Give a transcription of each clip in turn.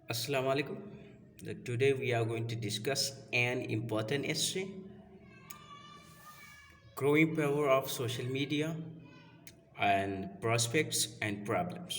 Assalamu alaikum. Today we are going to discuss an important essay, growing power of social media and prospects and problems.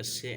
essay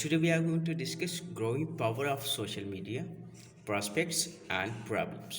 today we are going to discuss growing power of social media, prospects and problems.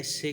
essay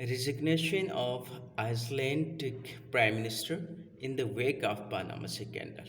resignation of Icelandic Prime Minister in the wake of Panama scandal।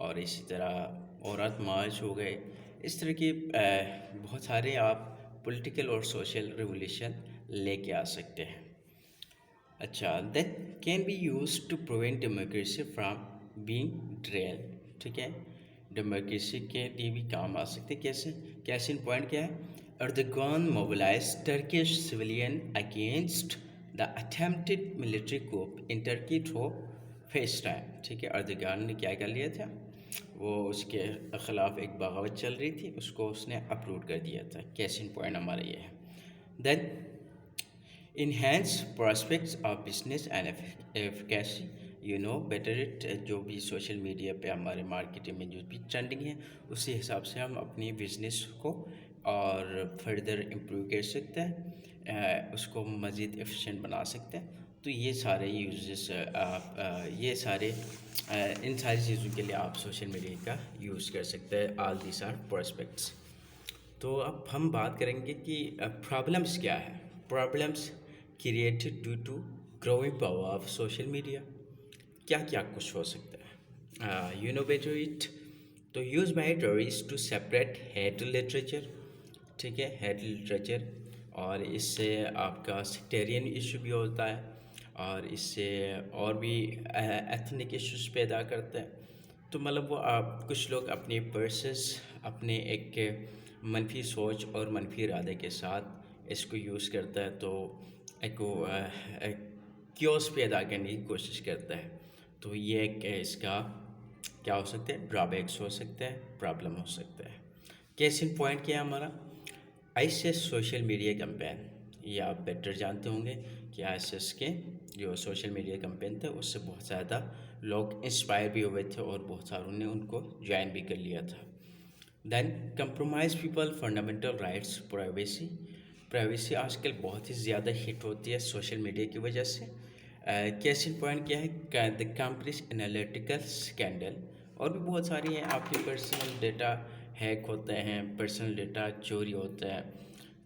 اور اسی طرح عورت مارچ ہو گئے. اس طرح کی بہت سارے آپ پولیٹیکل اور سوشل ریولیوشن لے کے آ سکتے ہیں. اچھا that can be used to prevent democracy from being derailed. ٹھیک ہے، ڈیموکریسی کے لیے بھی کام آ سکتے. کیسے؟ کیسے ان پوائنٹ کیا ہے؟ Erdogan mobilise Turkish civilian against the attempted military coup in Turkey through FaceTime. ٹھیک ہے، اردگان نے کیا کر لیا تھا، وہ اس کے خلاف ایک بغاوت چل رہی تھی، اس کو اس نے اپلوڈ کر دیا تھا. کیسے ان پوائنٹ ہمارا یہ ہے. Then enhance prospects of business and efficacy. Better it. جو بھی سوشل میڈیا پہ ہمارے مارکیٹنگ میں جو بھی ٹرینڈنگ ہے، اسی حساب سے ہم اپنی بزنس کو اور فردر امپروو کر سکتے ہیں، اس کو مزید ایفیشینٹ بنا سکتے ہیں. تو یہ سارے یوزز آپ یہ سارے ان ساری چیزوں کے لیے آپ سوشل میڈیا کا یوز کر سکتے ہیں. آل دیس آر پراسپیکٹس. تو اب ہم بات کریں گے کہ پرابلمس کیا ہے. Problems created due to growing power of social media. کیا کیا کچھ ہو سکتا ہے؟ Better it. تو use by terrorist to separate hate literature. ٹھیک ہے، ہیٹ لٹریچر، اور اس سے آپ کا سیکٹیرین ایشو بھی ہوتا ہے، اور اس سے اور بھی ایتھنک ایشوز پیدا کرتے ہیں. تو مطلب وہ کچھ لوگ اپنے پرسز اپنے ایک منفی سوچ اور منفی ارادے کے ساتھ اس کو یوز کرتا ہے، تو ایک کیوس پیدا کرنے کی کوشش کرتا ہے. تو یہ ایک اس کا کیا ہو سکتے ہیں، ڈرا بیکس ہو سکتے ہیں، پرابلم ہو سکتا ہے. کیس ان پوائنٹ کیا ہے ہمارا؟ I S social media campaign. یہ آپ بیٹر جانتے ہوں گے کہ آئی ایس کے جو سوشل میڈیا کمپین تھے، اس سے بہت زیادہ لوگ انسپائر بھی ہوئے تھے اور بہت ساروں نے ان کو جوائن بھی کر لیا تھا. Then compromise people fundamental rights. Privacy آج کل بہت ہی زیادہ ہٹ ہوتی ہے سوشل میڈیا کی وجہ سے. کیس ان پوائنٹ کیا ہے؟ The complex analytical scandal. اور بھی بہت ساری ہیں. آپ کے پرسنل ڈیٹا ہیک ہوتے ہیں، پرسنل ڈیٹا چوری ہوتا ہے،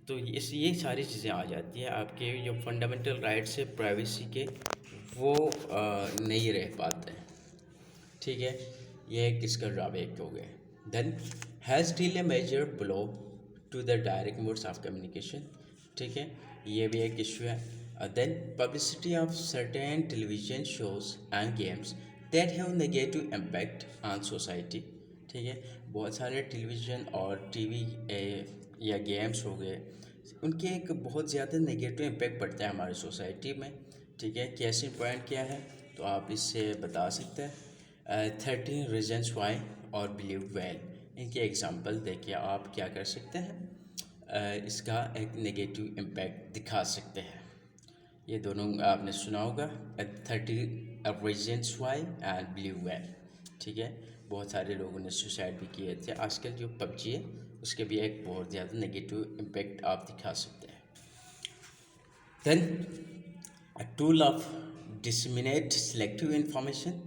تو یہ ساری چیزیں آ جاتی ہیں. آپ کے جو فنڈامنٹل رائٹس ہے پرائیویسی کے، وہ نہیں رہ پاتے ہیں. ٹھیک ہے، یہ ایک اس کا ڈرا بیک ہو گئے. Then has deal a major blow to the direct modes of communication. ٹھیک ہے، یہ بھی ایک ایشو ہے. Then publicity of certain television shows and games that have negative impact on society. ٹھیک ہے، بہت سارے ٹیلی ویژن اور ٹی وی یا گیمس ہو گئے، ان کے ایک بہت زیادہ نگیٹو امپیکٹ پڑتا ہے ہماری سوسائٹی میں. ٹھیک ہے، کیسے پوائنٹ کیا ہے تو آپ اس سے بتا سکتے ہیں. 13 ریزنس وائی اور بلیو ویل. ان کے ایگزامپل دے کے آپ کیا کر سکتے ہیں، اس کا ایک نگیٹو امپیکٹ دکھا سکتے ہیں. یہ دونوں آپ نے سنا ہوگا، 30 reasons why and blue whale. ٹھیک ہے، بہت سارے لوگوں نے سوسائڈ بھی کیے تھے. آج کل جو پب جی ہے، اس کے بھی ایک بہت زیادہ نگیٹو امپیکٹ آپ دکھا سکتے ہیں. Then tool of disseminate selective information.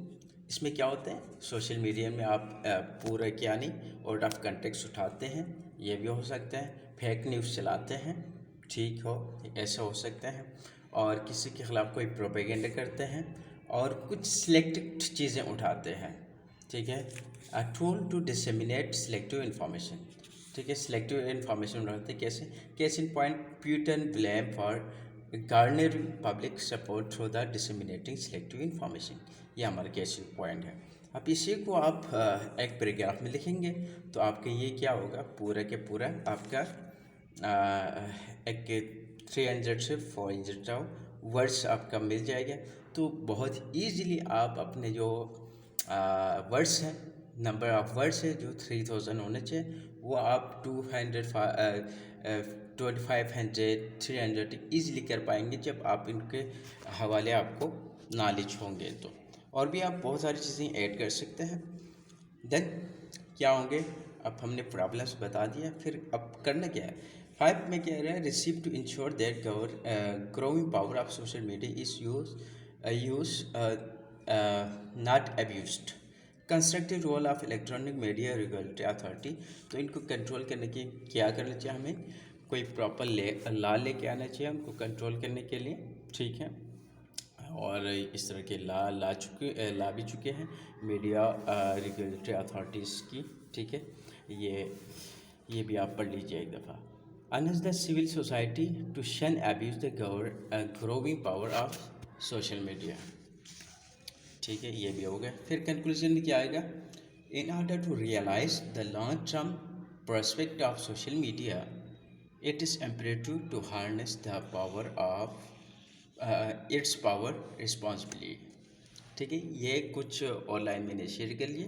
اس میں کیا ہوتا ہے، سوشل میڈیا میں آپ پورا کیا نہیں آؤٹ آف کنٹیکسٹ اٹھاتے ہیں. یہ بھی ہو سکتا ہے فیک نیوز چلاتے ہیں. ٹھیک ہو، ایسا ہو سکتا ہے. اور کسی کے خلاف کوئی پروپیگنڈا کرتے ہیں اور کچھ سلیکٹڈ چیزیں اٹھاتے ہیں. ٹھیک ہے، tool to disseminate selective information. ٹھیک ہے، سلیکٹیو انفارمیشن اٹھاتے کیسے؟ Case in point Putin blame for garnering public support through the disseminating selective information. یہ ہمارا کیس پوائنٹ ہے. اب اسی کو آپ ایک پیراگراف میں لکھیں گے تو آپ کا یہ کیا ہوگا، پورا کے پورا آپ کا ایک 300 سے 400 ورڈس آپ کا مل جائے گا. تو بہت ایزیلی آپ اپنے جو ورڈس ہیں، نمبر آف ورڈس ہے جو 3000 ہونے چاہیے، وہ آپ 2500 300 ایزیلی کر پائیں گے جب آپ ان کے حوالے آپ کو نالج ہوں گے. تو اور بھی آپ بہت ساری چیزیں ایڈ کر سکتے ہیں. دین کیا ہوں گے، اب ہم نے پرابلمس بتا دیا. پھر اب کرنا کیا ہے، 5 میں کہہ رہا ہے receive to ensure that growing power of social media is used not abused. Constructive role of electronic media regulatory authority. تو ان کو کنٹرول کرنے کی کیا کرنا چاہیے، ہمیں کوئی پراپر لا لے کے آنا چاہیے ان کو کنٹرول کرنے کے لیے. ٹھیک ہے، اور اس طرح کے لا بھی چکے ہیں میڈیا ریگولیٹری اتھارٹیز کی. ٹھیک ہے، یہ بھی آپ پڑھ لیجیے ایک دفعہ. Urges the civil society to shun abuse the growing power of social media. ٹھیک ہے، یہ بھی ہو گیا. پھر کنکلوژن میں کیا آئے گا؟ In order to realize the long-term prospect of social media, it is imperative to harness the power of its power responsibly. ٹھیک ہے، یہ کچھ آن لائن میں نے شیئر کر لیے.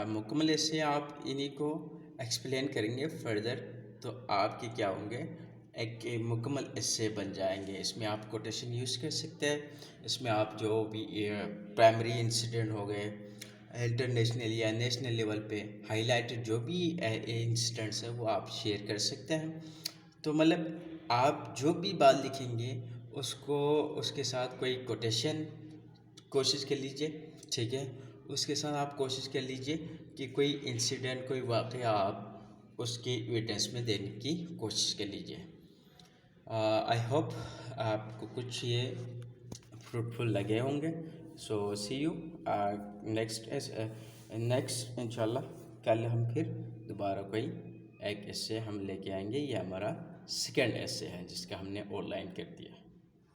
مکمل ایسے آپ انہیں کو ایکسپلین کریں گے فردر تو آپ کے کیا ہوں گے، ایک مکمل ایسے بن جائیں گے. اس میں آپ کوٹیشن یوز کر سکتے ہیں. اس میں آپ جو بھی پرائمری انسیڈنٹ ہو گئے انٹرنیشنل یا نیشنل لیول پہ ہائی لائٹڈ جو بھی انسیڈنٹس ہیں وہ آپ شیئر کر سکتے ہیں. تو مطلب آپ جو بھی بات لکھیں گے اس کے ساتھ کوئی کوٹیشن کوشش کر لیجئے. ٹھیک ہے، اس کے ساتھ آپ کوشش کر لیجئے کہ کوئی انسیڈنٹ کوئی واقعہ آپ اس کی ایویڈنس میں دینے کی کوشش کر لیجئے. آئی ہوپ آپ کو کچھ یہ فروٹفل لگے ہوں گے. سو سی یو نیکسٹ انشاءاللہ. کل ہم پھر دوبارہ کوئی ایک ایسے ہم لے کے آئیں گے. یہ ہمارا سیکنڈ ایسے ہے جس کا ہم نے آن لائن کر دیا.